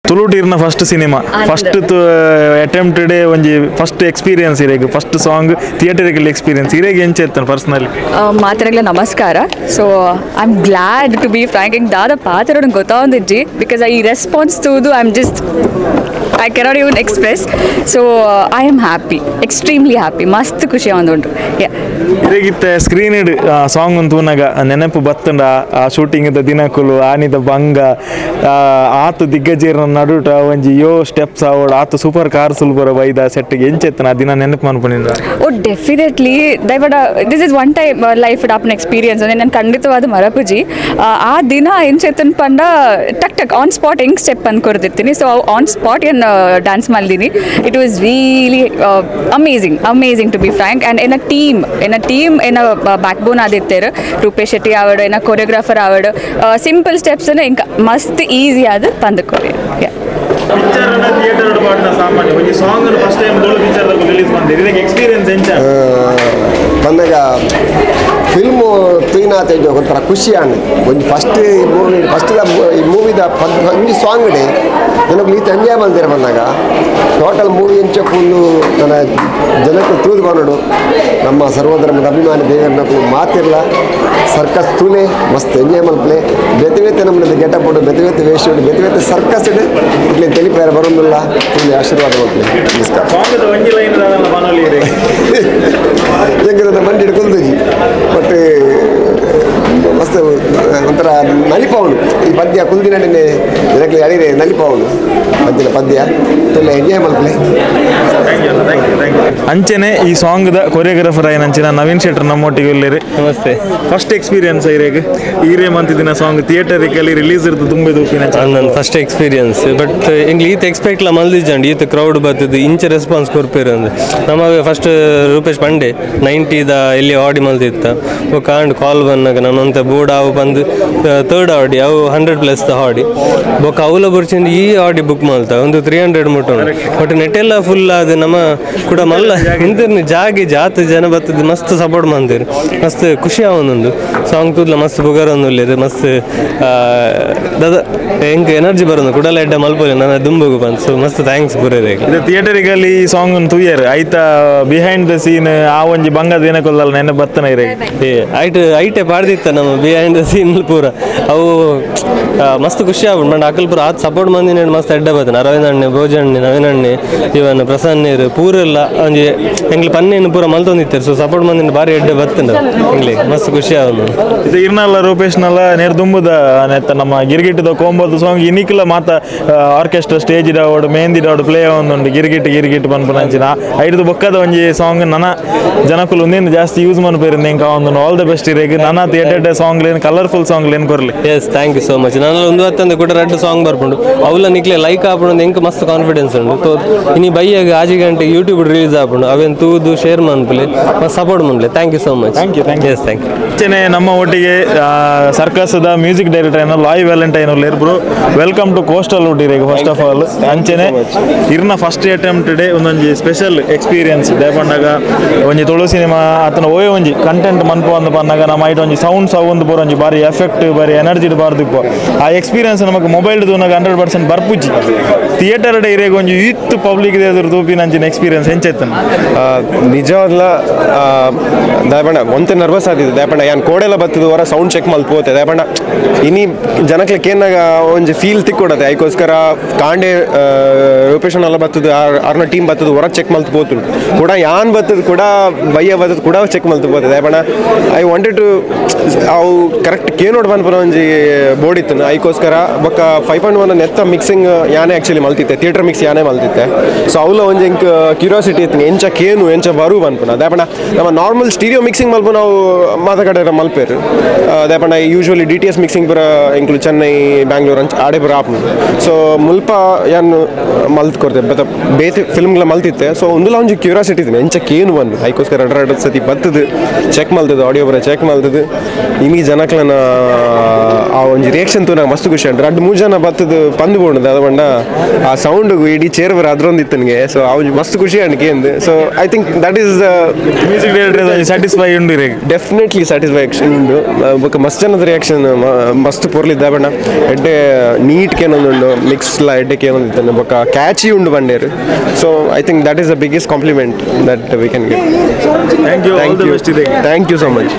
ತುಳುಟೀರ್ನ first cinema first attempt ಡೇ ಒಂಜಿ first experience ಇರೇಗ ಫಸ್ಟ್ ಸಾಂಗ್ ಥಿಯೇಟರಿಕಲ್ ಎಕ್ಸ್ಪೀರಿಯನ್ಸ್ ಇರೇಗ ಎಂಚ ಇರ್ತಾನೆ ಪರ್ಸನಲಿ ಮಾತರೆಗ್ಲ ನಮಸ್ಕಾರ so I am glad to be frank ಹಿಂಗೆ ದಾದ ಪಾತ್ರ ಗೊತ್ತಾಂದಿಜ್ಜಿ ಬಿಕಾಸ್ ಐ ರೆಸ್ಪಾನ್ಸ್ ತೂದು I am just I cannot even express. So I am happy, extremely happy. Mast ಖುಷಿ ಆವೊಂದುಂಡು. ಇರೇಗಿತ್ತೆ ಸ್ಕ್ರೀನ್ ಇಡ್ ಸಾಂಗ್ ಒಂದು ತೂನಾಗ ನೆನಪು ಬತ್ತಂಡ ಆ ಶೂಟಿಂಗ್ ದಿನಕುಲು ಆನಿದ ಬಂಗ ಆತು ದಿಗ್ಗಜೇರ್ನ ನಡುಟ ಒಂಜಿ ಯೋ ಸ್ಟೆಪ್ಸ್ ಆವಡ್ ಆತು ಸೂಪರ್ ಕಾರ್ ಸುಲ್ಬರ ಬೈದ ಸೆಟ್ಗೆ ಎಂಚೆತ್ತನ ದಿನ ನೆನಪು ಮನ್ಪುನಿಂದ ಓ definitely this is one time life ಆಪ್ನ ಎಕ್ಸ್ಪೀರಿಯನ್ಸ್ ಅಂದರೆ ನಾನು ಖಂಡಿತವಾದ ಮರಪುಜಿ ಆ ದಿನ ಎಂಚೆತ್ತನ್ ಪಂಡ ಟಕ್ ಟಕ್ ಆನ್ ಸ್ಪಾಟ್ ಹೆಂಗೆ ಸ್ಟೆಪ್ ಅನ್ಕೊಡ್ತಿರ್ತೀನಿ ಸೊ ಆನ್ ಸ್ಪಾಟ್ ಏನು ಡ್ಯಾನ್ಸ್ ಮಾಡಿದ್ದೀನಿ it was really amazing to be frank and in a team ಏನ ಬ್ಯಾಕ್ ಬೋನ್ ಆದಿತ್ತೇರು ರೂಪೇಶ್ ಶೆಟ್ಟಿ ಆವಡು ಏನ ಕೊರಿಯೋಗ್ರಾಫರ್ ಆವಡು ಸಿಂಪಲ್ ಸ್ಟೆಪ್ಸ್ ಇಂಕ ಮಸ್ತ್ ಈಸಿ ಆದ ಪಂದಕೋರಿ ಬಂದಾಗ ಫಿಲ್ಮು ತುಯ್ನಾತ ಒಂಥರ ಖುಷಿ ಆನೆ ಒಂದು ಫಸ್ಟ್ ಮೂವಿ ಈ ಮೂವಿದ ಒಂದು ಸಾಂಗ್ ಡೇ ನನಗೆ ಈತ ಎಂಜಾಯ್ ಬಂದಿರ ಬಂದಾಗ ಟೋಟಲ್ ಮೂವಿ ಎಂಚಕ್ಕೊಂದು ನನ್ನ ಜನಕ್ಕೆ ತೂದ್ಕೊಂಡು ನಮ್ಮ ಸರ್ವಧರ್ಮದ ಅಭಿಮಾನಿ ದೇವರನ್ನ ಮಾತಿರಲ್ಲ ಸರ್ಕಸ್ ತೂಲೆ ಮಸ್ತ್ ಎಂಜಾಯ್ ಮಲ್ಪಲೆ ಬೆತೆ ನಮ್ಮದು ಗೆಟಪ್ ಉಂಟು ಬೆತೆ ವೇಷ ಉಂಟು ಬೆತೆ ಸರ್ಕಸ್ ಇದೆ ಇಲ್ಲಿ ತೆಲಿಪೇರ ಬರೋದಿಲ್ಲ ತುಂಬ ಆಶೀರ್ವಾದ ಮಾಡ್ತೀನಿ ನಮಸ್ಕಾರ ಮಂಡಿ ಹಿಡ್ಕೊಂಡ್ಜಿ ಬಟ್ ಮಸ್ತ್ ಒಂಥರ ನಲಿಪವನು ಈ ಪದ್ಯ ಕುಲ್ದಿನಡಿನೇ ಜನಕ್ಕೆ ಅಡಿರೆ ನಲಿಪವನು ಪದ್ಯದ ಪದ್ಯ ತುಂಬ ಎಂಜಾಯ್ ಮಲ್ಪಲೆ ಅಂಚೆನೆ ಈ ಸಾಂಗ್ದ ಕೊರಿಯೋಗ್ರಾಫರ್ ಆಯ್ನ ಅಂಚಿನ ನವೀನ್ ಶೆಟ್ಟರ್ ನಮ್ಮೊಟ್ಟಿಗೆ ಇಲ್ಲಿರಿ ನಮಸ್ತೆ ಫಸ್ಟ್ ಎಕ್ಸ್ಪೀರಿಯನ್ಸ್ ಇರೇಗ ಈರೇ ಮಂತಿದಿನ ಸಾಂಗ್ ಥಿಯೇಟರಿಕಲಿ ರಿಲೀಸ್ ಇರ್ತದೆ ತುಂಬ ದೂಪಿನ ನನ್ನ ಫಸ್ಟ್ ಎಕ್ಸ್ಪೀರಿಯನ್ಸ್ ಬಟ್ ಇಂಗ್ಲಿ ಈತ ಎಕ್ಸ್ಪೆಕ್ಟ್ಲ ಮಲ್ದಿಜಂಡು ಈತ ಕ್ರೌಡ್ ಬರ್ತದೆ ಇಂಚ ರೆಸ್ಪಾನ್ಸ್ ಕೊರ್ಪೇರಂದು ನಮಗೆ ಫಸ್ಟ್ ರೂಪೇಶ್ ಪಂಡೆ 90ದ ಎಲ್ಲಿ ಆಡಿ ಮಲ್ದಿತ್ತ ಕಾಂಡ್ ಕಾಲ್ ಬಂದಾಗ ನಾನು ಅಂತ ಬೋರ್ಡ್ ಅವು ಬಂದು ಥರ್ಡ್ ಆಡಿ ಅವು 100+ ಆಡಿ ಬೊಕ್ಕ ಅವಲ ಬರ್ಚಿಂದ ಈ ಆಡಿ ಬುಕ್ ಮಾಡ್ತಾ ಒಂದು 300 ಮುಟ್ಟ ಬಟ್ ನೆಟ್ಟೆಲ್ಲ ಫುಲ್ ಅದು ನಮ್ಮ ಕೂಡ ಮಲ್ಲ ಹಿಂದಿರ್ನಿ ಜಾತಿ ಜನ ಬರ್ತದೆ ಮಸ್ತ್ ಸಪೋರ್ಟ್ ಮಾಡ್ತೀರಿ ಮಸ್ತ್ ಖುಷಿ ಆವೊಂದೊಂದು ಸಾಂಗ್ ತೂದ್ಲ ಮಸ್ತ್ ಬುಗಾರ ಒಂದು ಮಸ್ತ್ ದಾದ ಹೆಂಗೆ ಎನರ್ಜಿ ಬರೋದು ಕುಡಲ ಎಡ್ಡ ಮಲ್ಪೋಲಿ ನನ್ನ ದುಂಬಗು ಬಂದು ಸೊ ಮಸ್ತ್ ಥ್ಯಾಂಕ್ಸ್ ಪೂರೈದೆ ಇದು ಥಿಯೇಟರಿಗಲ್ಲಿ ಈ ಸಾಂಗ್ ತೂಯರ್ ಆಯ್ತಾ ಬಿಹೈಂಡ್ ದ ಸೀನ್ ಆ ಒಂಜಿ ಬಂಗದ ಏನಕ್ಕೊಲ್ಲ ನೆನೆ ಬತ್ತನ ಇರೇ ಐಟೆ ಪಾಡ್ದಿತ್ತ ನಮ್ಮ ಬಿಹೈಂಡ್ ದ ಸೀನ್ ಪೂರ ಅವು ಮಸ್ತ್ ಖುಷಿ ಆಗ್ಬಿಟ್ಟು ಮಂಡ್ ಅಕಲ್ ಪೂರ ಆತ್ ಸಪೋರ್ಟ್ ಮಂದಿ ಮಸ್ತ್ ಎಡ್ಡ ಬರ್ತನೆ ಅರವಿಂದ್ ಅಣ್ಣೆ ಭೋಜಣ್ಣೆ ನವೀನ್ ಅಣ್ಣೆ ಇವನ್ ಪ್ರಸನ್ನ ನೀರು ಪೂರೆಲ್ಲ ಒಂಜಿ ಎಂಗ್ಲಿ ಪನ್ನೇನು ಪೂರ ಮಲ್ತೊಂದಿತ್ತಾರೆ ಸೊ ಸಪೋರ್ಟ್ ಮಂದಿನ ಭಾರಿ ಎಡ್ಡೆ ಬರ್ತಂಡ ಎಂಗ್ಲಿ ಮಸ್ತ್ ಖುಷಿ ಆಗೋದು ಇದು ಇರ್ನಲ್ಲ ರೂಪೇಶ್ನಲ್ಲ ನೇರ್ ದುಂಬುದ ನೆತ್ತ ನಮ್ಮ ಗಿರ್ಗಿಟ್ಟದ ಕೋಂಬದು ಸಾಂಗ್ ಇನ್ನಿಕ್ಲ ಮಾತ ಆರ್ಕೆಸ್ಟ್ರಾ ಸ್ಟೇಜ್ ಇಡಾವಡು ಮೆಹಂದಿ ಇಡಾವಡು ಪ್ಲೇ ಆವೊಂದುಂಡು ಗಿರ್ಗಿಟ್ ಪನ್ಪುನಂಚಿನ ಐದು ಬೊಕ್ಕದ ಒಂಜಿ ಸಾಂಗ್ ನನ್ನ ಜನಕ್ಕಲು ಒಂದೇನು ಜಾಸ್ತಿ ಯೂಸ್ ಮನ್ಪೇರಿಂದ ಎಂಕ ಒಂದು ಆಲ್ ದ ಬೆಸ್ಟ್ ಇರೇಗ ನನ್ನ ಥಿಯೇಟರ್ ಸಾಂಗ್ ಲೇನು ಕಲರ್ಫುಲ್ ಸಾಂಗ್ ಲೇನು ಕೊರ್ಲಿ yes thank you so much ನಾನು ಒಂದು ಹೊತ್ತಂದು ಕೂಡ 2 ಸಾಂಗ್ ಬರ್ಕೊಂಡು ಅವಲ ನಿಕ್ಲೆ ಲೈಕ್ ಆಪುಂಡು ಎಂಕ ಮಸ್ತ್ ಕಾನ್ಫಿಡೆನ್ಸ್ ಉಂಟು ಇನಿ ಬೈಯಾಗ ಆಜಿ ಗಂಟೆ ಯೂಟ್ಯೂಬ್ ರಿಲೀಸ್ ಆಪುಂಡು ಅವೇನು ತೂದು ಶೇರ್ ಮನ್ಪಲೆ ಮಸ್ತ್ ಸಪೋರ್ಟ್ ಮನ್ಲೆ thank you so much thank you yes thank you ಅಂಚೆನೆ ನಮ್ಮ ಒಟ್ಟಿಗೆ ಸರ್ಕಸ್ದ ಮ್ಯೂಸಿಕ್ ಡೈರೆಕ್ಟರ್ ಏನೋ ಲಾಯ್ ವ್ಯಾಲೆಂಟೈನ್ ಇರ್ಬ್ರು ವೆಲ್ಕಮ್ ಟು ಕೋಸ್ಟಲ್ ಊಟಿರೇಗ ಫಸ್ಟ್ ಆಫ್ ಆಲ್ ಅಂಚೆನೆ ಇರ್ನ ಫಸ್ಟ್ ಅಟೆಂಪ್ಟ್ ಡೇ ಒಂದೊಂಜಿ ಸ್ಪೆಷಲ್ ಎಕ್ಸ್ಪೀರಿಯನ್ಸ್ ದೇಪಂಡಾಗ ಒಂಜಿ ತುಳು ಸಿನಿಮಾ ಆತನ ಓಯ್ ಒಂಜಿ ಕಂಟೆಂಟ್ ಮನ್ಪು ಅಂದ ಪಂದಾಗ ನಮ್ಮ ಐಟ್ ಒಂಜಿ ಸೌಂಡ್ ಬೋರ್ ಒಂಜಿ ಬಾರಿ ಎಫೆಕ್ಟ್ ಬಾರಿ ಎನರ್ಜಿ ಬಾರ್ದಿಪ್ಪು ಆ ಎಕ್ಸ್ಪೀರಿಯನ್ಸ್ ನಮಗೆ ಮೊಬೈಲ್ ತೂನಾಗ 100% ಬರ್ಪುಜಿ ಥಿಯೇಟರ್ ಡೇ ಇರೇಗ ಒಂಜಿ ಯೂತ್ ಪಬ್ಲಿಕ್ ಎದುರು ತೂಪಿನಂಚಿನ ಎಕ್ಸ್ಪೀರಿಯನ್ಸ್ ಹೆಂಚೆತ್ತನ ನಿಜವಾಗ್ಲ ದಯಪಂಡ ಒಂತೆ ನರ್ವಸ್ ಆದಿದ್ದು ದಯಪಂಡ ಏನು ಕೋಡೆಲ್ಲ ಬರ್ತದೆ ಹೊರ ಸೌಂಡ್ ಚೆಕ್ ಮಲ್ಪೋತೆ ದಯಪಂಡ ಇನಿ ಜನಕ್ಕೆ ಕೇನಾಗ ಒಂಜಿ ಫೀಲ್ ತಿಕ್ಕೊಡತ್ತೆ ಅದಕ್ಕೋಸ್ಕರ ಕಾಂಡೆ ರೂಪೇಶನೆಲ್ಲ ಬರ್ತದೆ ಅವ್ರನ್ನ ಟೀಮ್ ಬರ್ತದೆ ಹೊರ ಚೆಕ್ ಮಲ್ತು ಪೋತು ಕೂಡ ಯಾನ್ ಬರ್ತದೆ ಕೂಡ ಬಯ್ಯ ಬರ್ತದೆ ಕೂಡ ಚೆಕ್ ಮಲ್ತು ಪೋತೆ ದಯಪಂಡ ಐ ವಾಂಟೆಡ್ ಟು ಅವು ಕರೆಕ್ಟ್ ಕೇನೋಡ್ ಬಂದ್ಪುರ ಒಂಜಿ ಬೋರ್ಡ್ ಇತ್ತು ಅದಕ್ಕೋಸ್ಕರ ಬೊಕ್ಕ 5.1 ನೆತ್ತ ಮಿಕ್ಸಿಂಗ್ ಯಾನೇ ಆ್ಯಕ್ಚುಲಿ ಮಲ್ತಿತ್ತೆ ಥಿಯೇಟರ್ ಮಿಕ್ಸ್ ಯಾನೇ ಮಲ್ತಿತ್ತೆ ಸೊ ಅವಲ ಒಂಜಿ ಇಂಕ್ ಕ್ಯೂರಿಯಾಸಿಟಿ ಇತ್ತು ಎಂಚ ಕೇನು ಎಂಚ ಬರು ಬಂದ್ಪುನ ದಯಪಂಡ ನಮ್ಮ ನಾರ್ಮಲ್ ಸ್ಟೀರಿಯೋ ಮಿಕ್ಸಿಂಗ್ ಮಲ್ಪ ನಾವು ಮಾತಾಕಡೆ ಮಲ್ಪೇರು ದಯಪಂಡ ಯೂಶ್ವಲಿ DTS ಮಿಕ್ಸಿಂಗ್ ಪುರ ಇಂಕ್ಲು ಚೆನ್ನೈ ಬ್ಯಾಂಗ್ಳೂರ್ ಆಡೆ ಪುರ ಆಪು ಸೊ ಮುಲ್ಪ ಏನು ಮಲ್ತ್ ಕೊಡ್ತೆ ಬಟ್ ಬೇತೆ ಫಿಲ್ಮ್ಗಳ ಮಲ್ತಿತ್ತೆ ಸೊ ಒಂದುಲ ಒಂಜಿ ಕ್ಯೂರಿಯಾಸಿಟಿ ಇತ್ತು ಎಂಚ ಕೇನು ಬಂದು ಅದಕ್ಕೋಸ್ಕರ 2 ಸತಿ ಬರ್ತದೆ ಚೆಕ್ ಮಲ್ತದೆ ಆಡಿಯೋ ಪುರ ಚೆಕ್ ಮಲ್ತದೆ ಇನ್ನು ಇನಿ ಜನಕ್ಲನ ಆ ಒಂದು ರಿಯಾಕ್ಷನ್ ತೂನಾಗ ಮಸ್ತ್ ಖುಷಿ ಉಂಟು 2-3 ಜನ ಬತ್ತದು ಪಂದು ಬೋಣದು ಅದು ಬಂಡ ಆ ಸೌಂಡ್ ಇಡೀ ಚೇರ್ ಬರ ಅದ್ರೊಂದಿತ್ತು ನನಗೆ ಸೊ ಅವ್ನು ಮಸ್ತ್ ಖುಷಿ ಅನ್ಕೆ ಎಂದು so I think that is music director satisfy ಉಂಡು ರೀ ಡೆಫಿನೆಟ್ಲಿ ಸ್ಯಾಟಿಸ್ಫ್ಯಾಕ್ಷನ್ ಉಂಡು ಬೊಕ್ಕ ಮಸ್ತ್ ಜನದ ರಿಯಾಕ್ಷನ್ ಮಸ್ತ್ ಪೊರ್ಲಿದ್ದ ಬಣ್ಣ ಎಡ್ಡೆ ನೀಟ್ ಕೇನೊಂದುಂಡು ಮಿಕ್ಸ್ ಎಡ್ಡೆ ಕೇನೊಂದಿತ್ತಾನೆ ಬೊಕ್ಕ ಕ್ಯಾಚಿ ಉಂಡು ಬಂಡೇರು so I think that is the biggest compliment that we can give thank you thank you so much